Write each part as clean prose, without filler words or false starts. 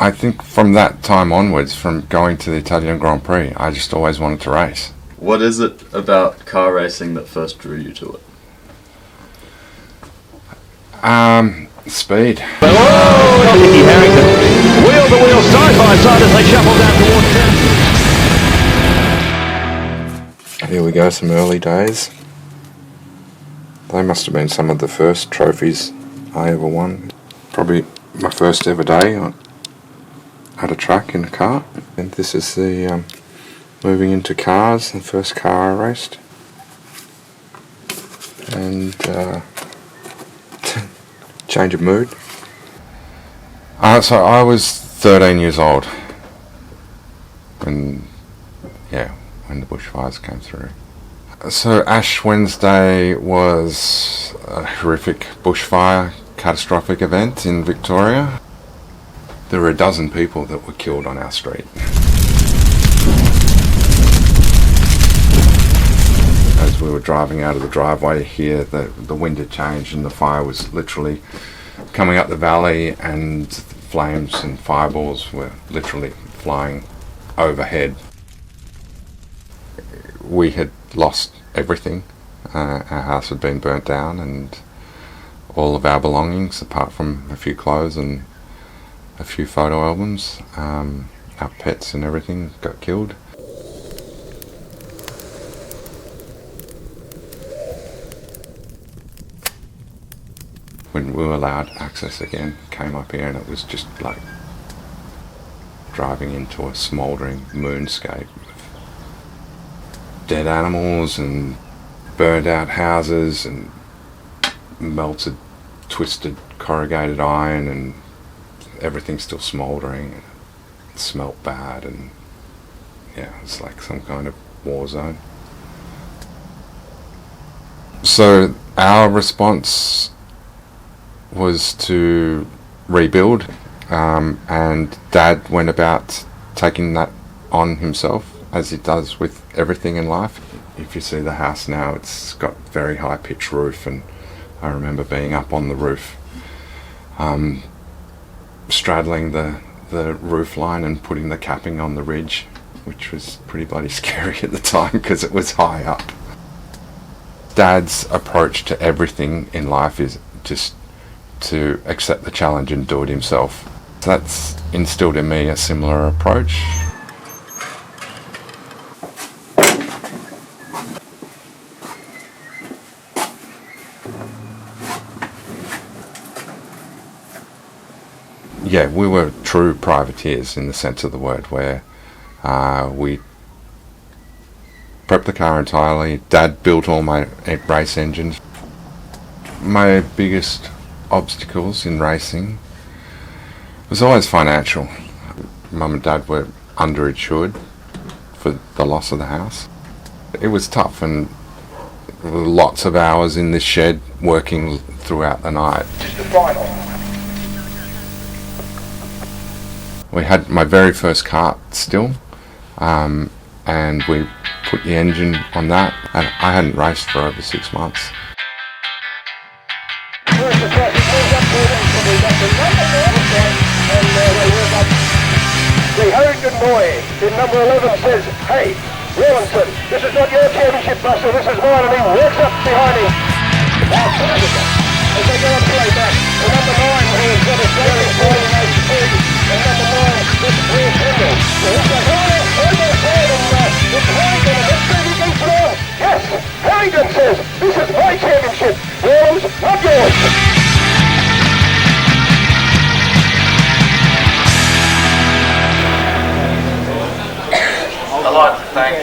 I think from that time onwards, from going to the Italian Grand Prix, I just always wanted to race. What is it about car racing that first drew you to it? Whoa! Speed. Harrington, wheel to wheel, side by side as they shuffle down towards 10. Here we go, some early days. They must have been some of the first trophies I ever won. Probably my first ever day at a track in a car. And this is the moving into cars, the first car I raced. And change of mood. So I was 13 years old when the bushfires came through. So Ash Wednesday was a horrific bushfire, catastrophic event in Victoria. There were a dozen people that were killed on our street. As we were driving out of the driveway here, the wind had changed and the fire was literally coming up the valley, and flames and fireballs were literally flying overhead. We had lost everything. Our house had been burnt down, and all of our belongings, apart from a few clothes and a few photo albums, our pets and everything got killed. When we were allowed access again, came up here and it was just like driving into a smouldering moonscape of dead animals and burned out houses and melted, twisted corrugated iron, and everything still smouldering. It smelt bad, and it's like some kind of war zone. So our response was to rebuild, and Dad went about taking that on himself, as he does with everything in life. If you see the house now, it's got very high pitched roof, and I remember being up on the roof, straddling the roof line and putting the capping on the ridge, which was pretty bloody scary at the time because it was high up. Dad's approach to everything in life is just to accept the challenge and do it himself. So that's instilled in me a similar approach. Yeah, we were true privateers in the sense of the word, where we prepped the car entirely. Dad built all my race engines. My biggest obstacles in racing was always financial. Mum and Dad were underinsured for the loss of the house. It was tough, and lots of hours in this shed working throughout the night. Just the final. We had my very first kart still, and we put the engine on that, and I hadn't raced for over 6 months. The Harrington boy in number 11 says, "Hey, Rawlinson, this is not your championship, Buster, this is mine," and he walks up behind him. As they go and play back, the number 9 who has got a very ball in those speed, and number 9, this is Will Kendall. So he's got almost head, and it's Harrington, and let's see if he can put on. Yes, Harrington says, "This is my championship, Rawlins, not yours." I'd like to thank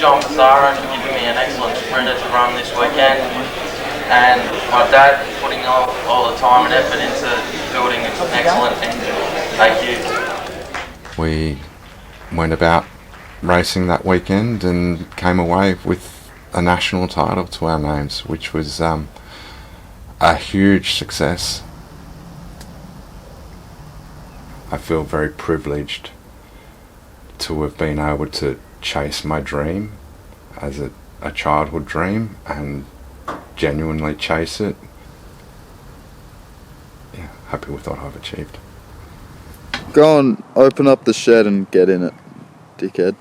John Pizarro for giving me an excellent sprinter to run this weekend, and my dad for putting all the time and effort into building an excellent engine. Thank you. We went about racing that weekend and came away with a national title to our names, which was a huge success. I feel very privileged to have been able to chase my dream as a childhood dream and genuinely chase it. Yeah, happy with what I've achieved. Go and open up the shed and get in it, dickhead.